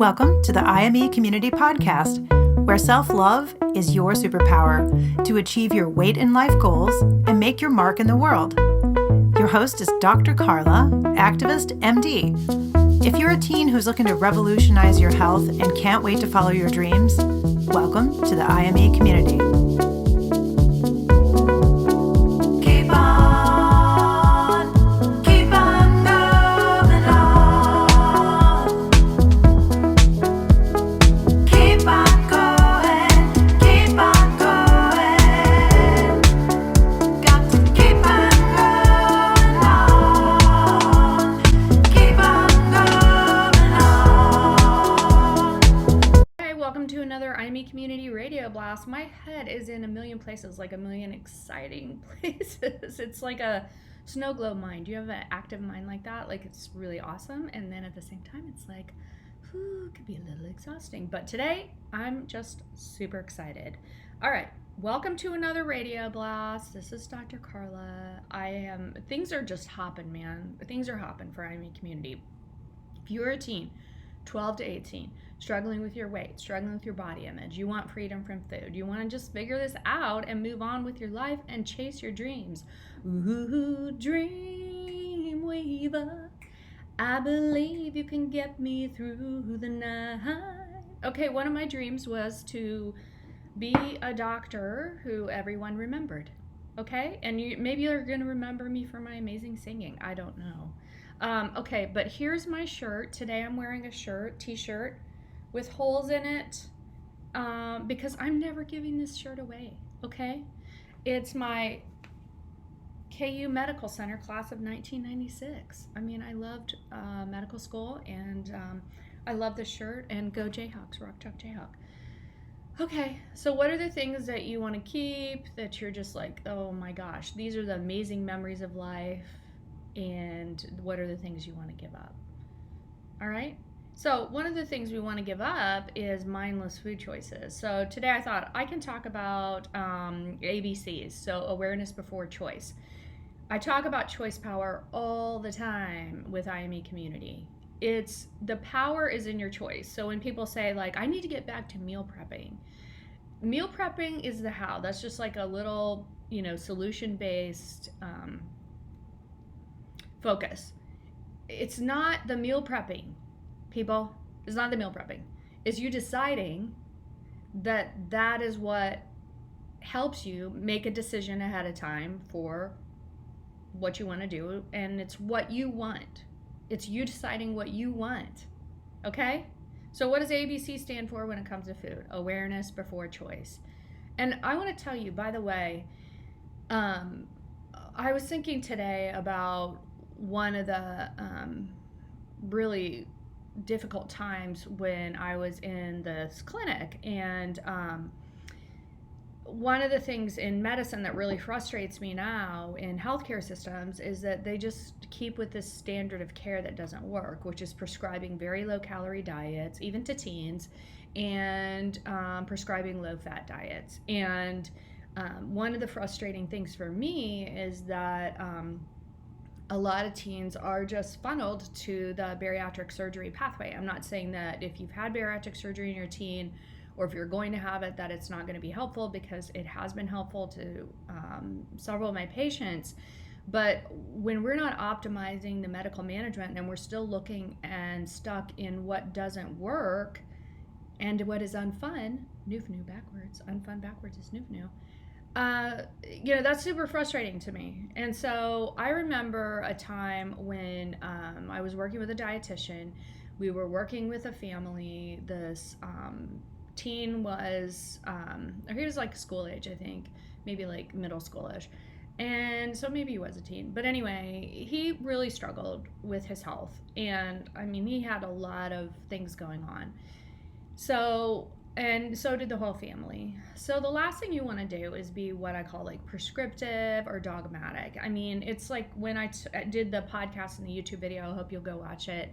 Welcome to the IME Community Podcast, where self-love is your superpower to achieve your weight and life goals and make your mark in the world. Your host is Dr. Karla, ActivistMD. If you're a teen who's looking to revolutionize your health and can't wait to follow your dreams, welcome to the IME Community. Community radio blast. My head is in a million places, like a million exciting places. It's like a snow globe mind. Do you have an active mind like that? Like, it's really awesome, and then at the same time it's like, it could be a little exhausting. But today I'm just super excited. All right, welcome to another radio blast. This is Dr. Karla. Things are just hopping, man. Things are hopping for IME Community. If you're a teen, 12 to 18, struggling with your weight, struggling with your body image, you want freedom from food, you want to just figure this out and move on with your life and chase your dreams. Ooh, dream weaver, I believe you can get me through the night. Okay, one of my dreams was to be a doctor who everyone remembered. Okay, and maybe you're going to remember me for my amazing singing. I don't know. Okay, but here's my shirt. Today I'm wearing a t-shirt with holes in it because I'm never giving this shirt away, okay? It's my KU Medical Center class of 1996. I mean, I loved medical school, and I love this shirt, and go Jayhawks, Rock Chalk Jayhawk. Okay, so what are the things that you want to keep that you're just like, oh my gosh, these are the amazing memories of life, and what are the things you want to give up? All right? So one of the things we want to give up is mindless food choices. So today I thought I can talk about ABCs, so awareness before choice. I talk about choice power all the time with IME Community. The power is in your choice. So when people say, like, I need to get back to meal prepping is the how. That's just like a little, solution-based focus. It's not the meal prepping, people. It's not the meal prepping. It's you deciding that is what helps you make a decision ahead of time for what you want to do, and it's what you want. It's you deciding what you want. Okay? So what does ABC stand for when it comes to food? Awareness before choice. And I want to tell you, by the way, I was thinking today about one of the really difficult times when I was in this clinic, and one of the things in medicine that really frustrates me now in healthcare systems is that they just keep with this standard of care that doesn't work, which is prescribing very low calorie diets, even to teens, and prescribing low fat diets. And one of the frustrating things for me is that a lot of teens are just funneled to the bariatric surgery pathway. I'm not saying that if you've had bariatric surgery in your teen, or if you're going to have it, that it's not going to be helpful, because it has been helpful to several of my patients. But when we're not optimizing the medical management and we're still looking and stuck in what doesn't work and what is unfun, newfnu backwards, unfun backwards is newfnu, that's super frustrating to me. And so I remember a time when I was working with a dietitian. We were working with a family. This teen was, he was like school age, I think, maybe like middle schoolish. And so maybe he was a teen. But anyway, he really struggled with his health. And I mean, he had a lot of things going on. And so did the whole family. So the last thing you want to do is be what I call like prescriptive or dogmatic. I mean, it's like when I did the podcast and the YouTube video, I hope you'll go watch it,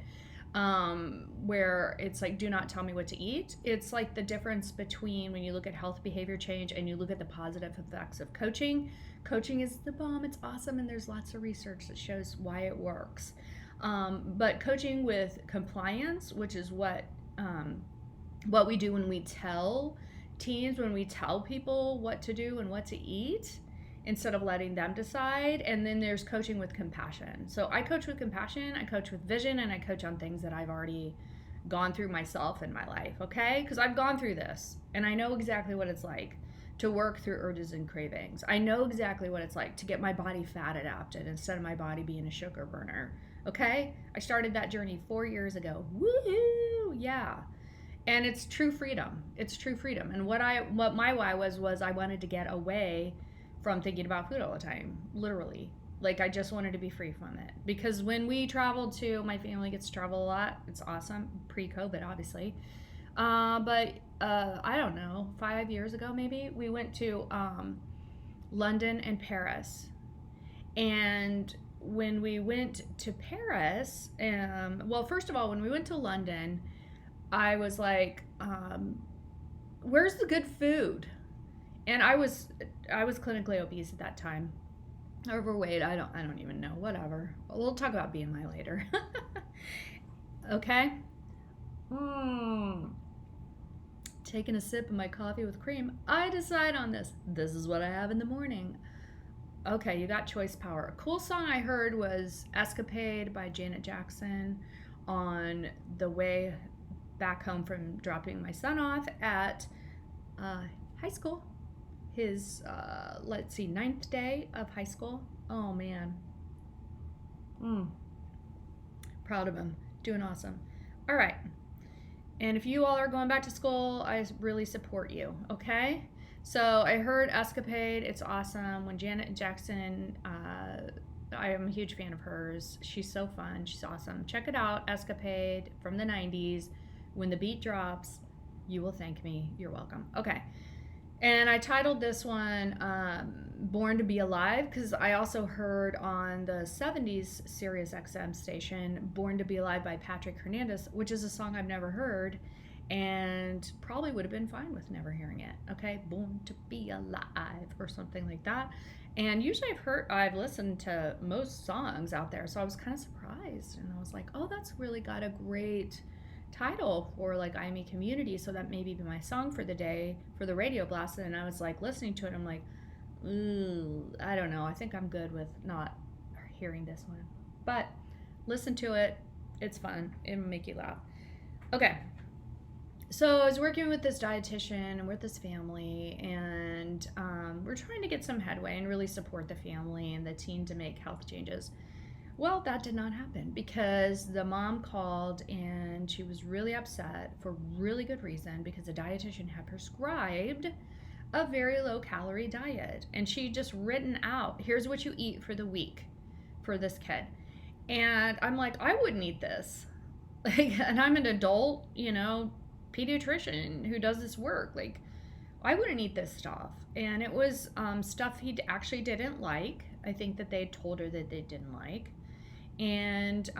where it's like, do not tell me what to eat. It's like the difference between when you look at health behavior change and you look at the positive effects of coaching. Coaching is the bomb. It's awesome. And there's lots of research that shows why it works. But coaching with compliance, which is what what we do when we tell teens, when we tell people what to do and what to eat, instead of letting them decide. And then there's coaching with compassion. So I coach with compassion, I coach with vision, and I coach on things that I've already gone through myself in my life, okay? Because I've gone through this, and I know exactly what it's like to work through urges and cravings. I know exactly what it's like to get my body fat adapted instead of my body being a sugar burner, okay? I started that journey 4 years ago. Woohoo! Yeah. And it's true freedom. It's true freedom. And what my why was I wanted to get away from thinking about food all the time, literally. Like, I just wanted to be free from it. Because when we traveled to, my family gets to travel a lot. It's awesome. Pre-COVID, obviously. But I don't know, 5 years ago maybe, we went to London and Paris. And when we went to Paris, well, first of all, when we went to London, I was like, where's the good food? And I was clinically obese at that time. Overweight, I don't even know, whatever. We'll talk about BMI later. Okay? Taking a sip of my coffee with cream, I decide on this. This is what I have in the morning. Okay, you got choice power. A cool song I heard was Escapade by Janet Jackson on the way back home from dropping my son off at high school. His, 9th day of high school. Oh, man. Proud of him. Doing awesome. All right. And if you all are going back to school, I really support you, okay? So I heard Escapade. It's awesome. When Janet Jackson, I am a huge fan of hers. She's so fun. She's awesome. Check it out, Escapade from the 90s. When the beat drops, you will thank me. You're welcome. Okay. And I titled this one Born to Be Alive, because I also heard on the 70s Sirius XM station Born to Be Alive by Patrick Hernandez, which is a song I've never heard and probably would have been fine with never hearing it. Okay, Born to Be Alive or something like that. And usually I've listened to most songs out there, so I was kind of surprised, and I was like, oh, that's really got a great title for like IME Community, so that may be my song for the day for the radio blast. And I was like listening to it, I'm like, ooh, I don't know, I think I'm good with not hearing this one, but listen to it, it's fun, it'll make you laugh. Okay, so I was working with this dietitian and with this family, and we're trying to get some headway and really support the family and the teen to make health changes. Well, that did not happen because the mom called and she was really upset for really good reason, because the dietitian had prescribed a very low calorie diet, and she just written out, here's what you eat for the week for this kid. And I'm like, I wouldn't eat this. Like, and I'm an adult, pediatrician who does this work. Like, I wouldn't eat this stuff. And it was stuff he actually didn't like. I think that they told her that they didn't like. And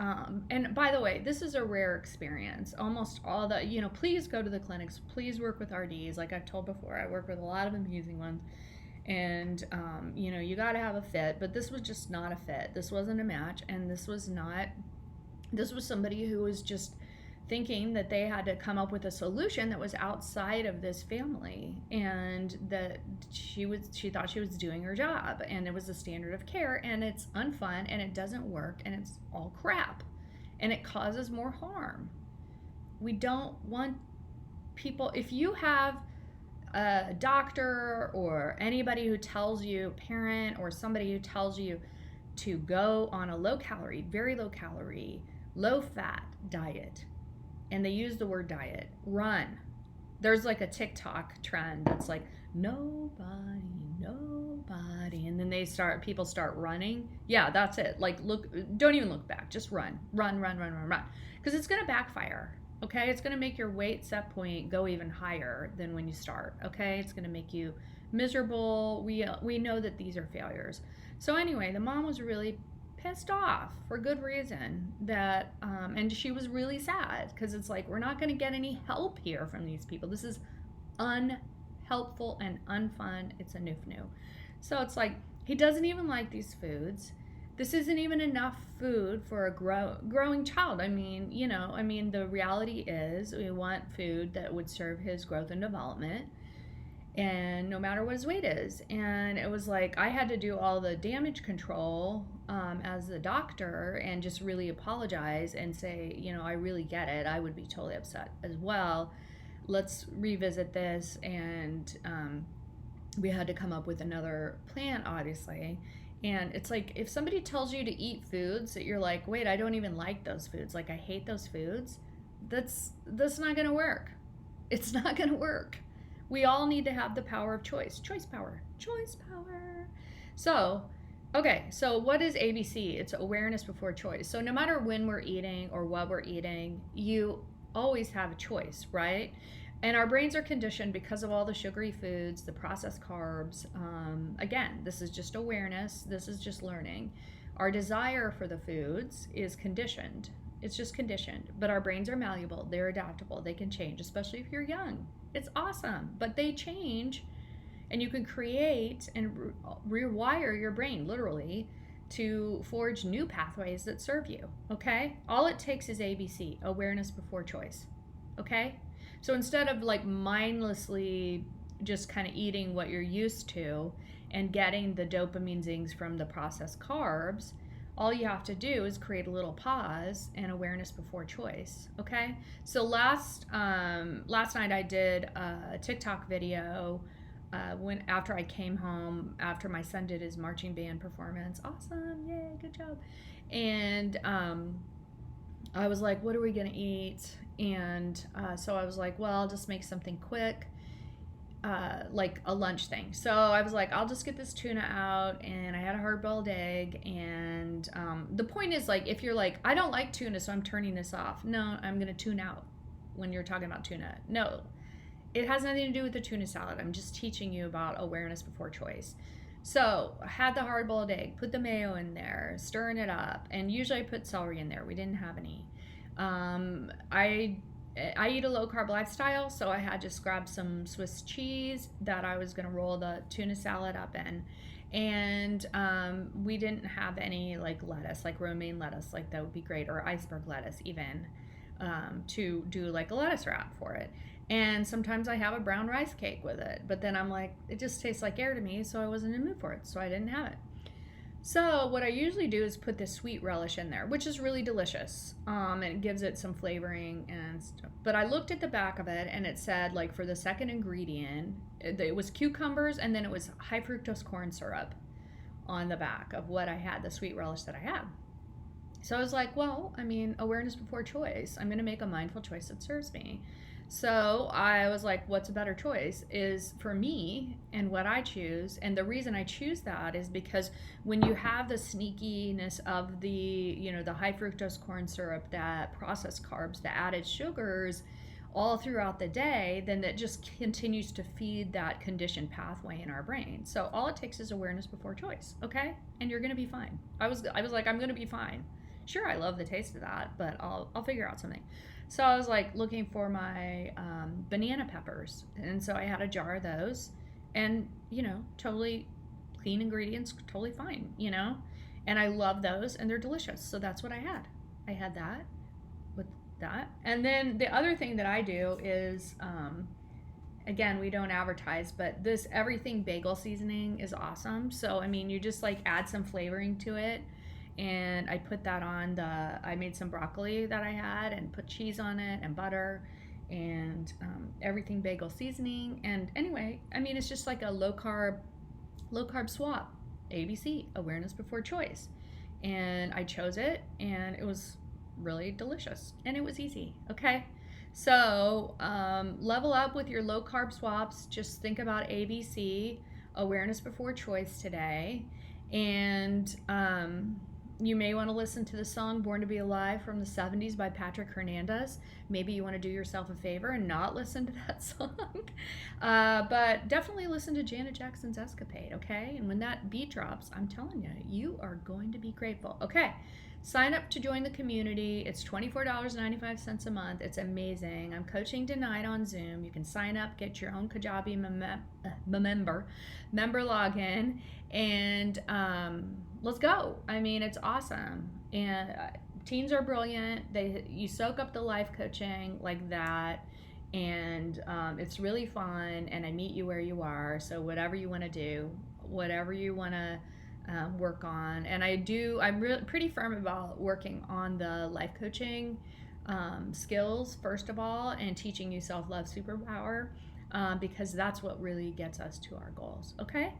by the way, this is a rare experience. Almost all the, please go to the clinics, please work with RDs. Like I've told before, I work with a lot of amazing ones. And, you got to have a fit, but this was just not a fit. This wasn't a match. And this was somebody who was just thinking that they had to come up with a solution that was outside of this family, and that she thought she was doing her job, and it was a standard of care, and it's unfun, and it doesn't work, and it's all crap, and it causes more harm. We don't want people, if you have a doctor or anybody who tells you, parent or somebody who tells you to go on a low calorie, very low calorie, low fat diet, and they use the word diet, run. There's like a TikTok trend that's like, nobody, and then people start running. Yeah, that's it. Like, look, don't even look back, just run. Because it's gonna backfire, okay? It's gonna make your weight set point go even higher than when you start, okay? It's gonna make you miserable. We know that these are failures. So anyway, the mom was really pissed off for good reason, that and she was really sad, because it's like, we're not going to get any help here from these people. This is unhelpful and unfun. It's a new. So it's like, he doesn't even like these foods. this isn't even enough food for a growing child. I mean, the reality is we want food that would serve his growth and development, and no matter what his weight is. And it was like I had to do all the damage control as the doctor and just really apologize and say, I really get it. I would be totally upset as well. Let's revisit this. And we had to come up with another plan, obviously. And it's like, if somebody tells you to eat foods that you're like, wait, I don't even like those foods, like I hate those foods, that's not going to work. It's not going to work. We all need to have the power of choice. Choice power. So, okay, so what is ABC? It's awareness before choice. So no matter when we're eating or what we're eating, you always have a choice, right? And our brains are conditioned because of all the sugary foods, the processed carbs. Again, this is just awareness. This is just learning. Our desire for the foods is conditioned. It's just conditioned. But our brains are malleable. They're adaptable. They can change, especially if you're young. It's awesome. But they change, and you can create and rewire your brain, literally, to forge new pathways that serve you, okay? All it takes is ABC, awareness before choice, okay? So instead of like mindlessly just kind of eating what you're used to and getting the dopamine zings from the processed carbs, all you have to do is create a little pause and awareness before choice, okay? So last night I did a TikTok video after I came home, after my son did his marching band performance. Awesome, yay, good job. And I was like, what are we gonna eat? And so I was like, well, I'll just make something quick, like a lunch thing. So I was like, I'll just get this tuna out, and I had a hard-boiled egg. And the point is, like, if you're like, I don't like tuna, so I'm turning this off. No, I'm gonna tune out when you're talking about tuna. No, it has nothing to do with the tuna salad. I'm just teaching you about awareness before choice. So I had the hard-boiled egg, put the mayo in there, stirring it up, and usually I put celery in there. We didn't have any. I eat a low-carb lifestyle, so I had just grabbed some Swiss cheese that I was going to roll the tuna salad up in. And we didn't have any like lettuce, like romaine lettuce, like that would be great, or iceberg lettuce even, to do like a lettuce wrap for it. And sometimes I have a brown rice cake with it, but then I'm like, it just tastes like air to me, so I wasn't in the mood for it, so I didn't have it. So what I usually do is put this sweet relish in there, which is really delicious. And it gives it some flavoring and stuff. But I looked at the back of it, and it said, like, for the second ingredient, it was cucumbers, and then it was high fructose corn syrup on the back of what I had, the sweet relish that I had. So I was like, well, I mean, awareness before choice. I'm going to make a mindful choice that serves me. So I was like, what's a better choice is for me and what I choose. And the reason I choose that is because when you have the sneakiness of the high fructose corn syrup, that processed carbs, the added sugars all throughout the day, then that just continues to feed that conditioned pathway in our brain. So all it takes is awareness before choice, okay? And you're going to be fine. I was like, I'm going to be fine. Sure, I love the taste of that, but I'll figure out something. So I was like looking for my banana peppers, and so I had a jar of those, and totally clean ingredients, totally fine, and I love those, and they're delicious. So that's what I had. I had that with that, and then the other thing that I do is, again, we don't advertise, but this everything bagel seasoning is awesome. So I mean, you just like add some flavoring to it. And I put that on I made some broccoli that I had and put cheese on it and butter and everything bagel seasoning. And anyway, I mean, it's just like a low carb swap, ABC, awareness before choice. And I chose it, and it was really delicious, and it was easy. Okay. So level up with your low carb swaps. Just think about ABC, awareness before choice today. And you may want to listen to the song Born to Be Alive from the 70s by Patrick Hernandez. Maybe you want to do yourself a favor and not listen to that song. But definitely listen to Janet Jackson's Escapade, okay? And when that beat drops, I'm telling you, you are going to be grateful. Okay, sign up to join the community. It's $24.95 a month. It's amazing. I'm coaching tonight on Zoom. You can sign up, get your own Kajabi member login, and let's go. I mean, it's awesome. And teens are brilliant. You soak up the life coaching like that. And it's really fun. And I meet you where you are. So whatever you want to do, whatever you want to work on. And I'm pretty firm about working on the life coaching skills, first of all, and teaching you self-love superpower, because that's what really gets us to our goals. Okay,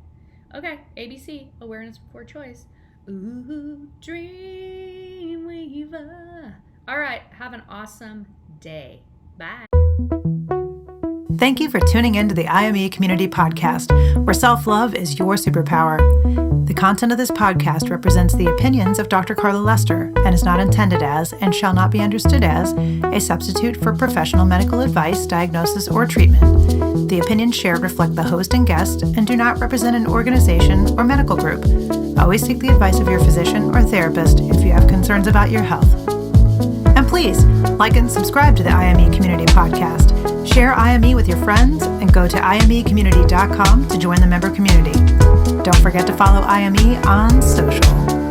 ABC, awareness before choice. Ooh, Dreamweaver. All right, have an awesome day. Bye. Thank you for tuning in to the IME Community Podcast, where self-love is your superpower. The content of this podcast represents the opinions of Dr. Karla Lester and is not intended as, and shall not be understood as, a substitute for professional medical advice, diagnosis, or treatment. The opinions shared reflect the host and guest and do not represent an organization or medical group. Always seek the advice of your physician or therapist if you have concerns about your health. And please, like and subscribe to the IME Community Podcast. Share IME with your friends and go to imecommunity.com to join the member community. Don't forget to follow IME on social.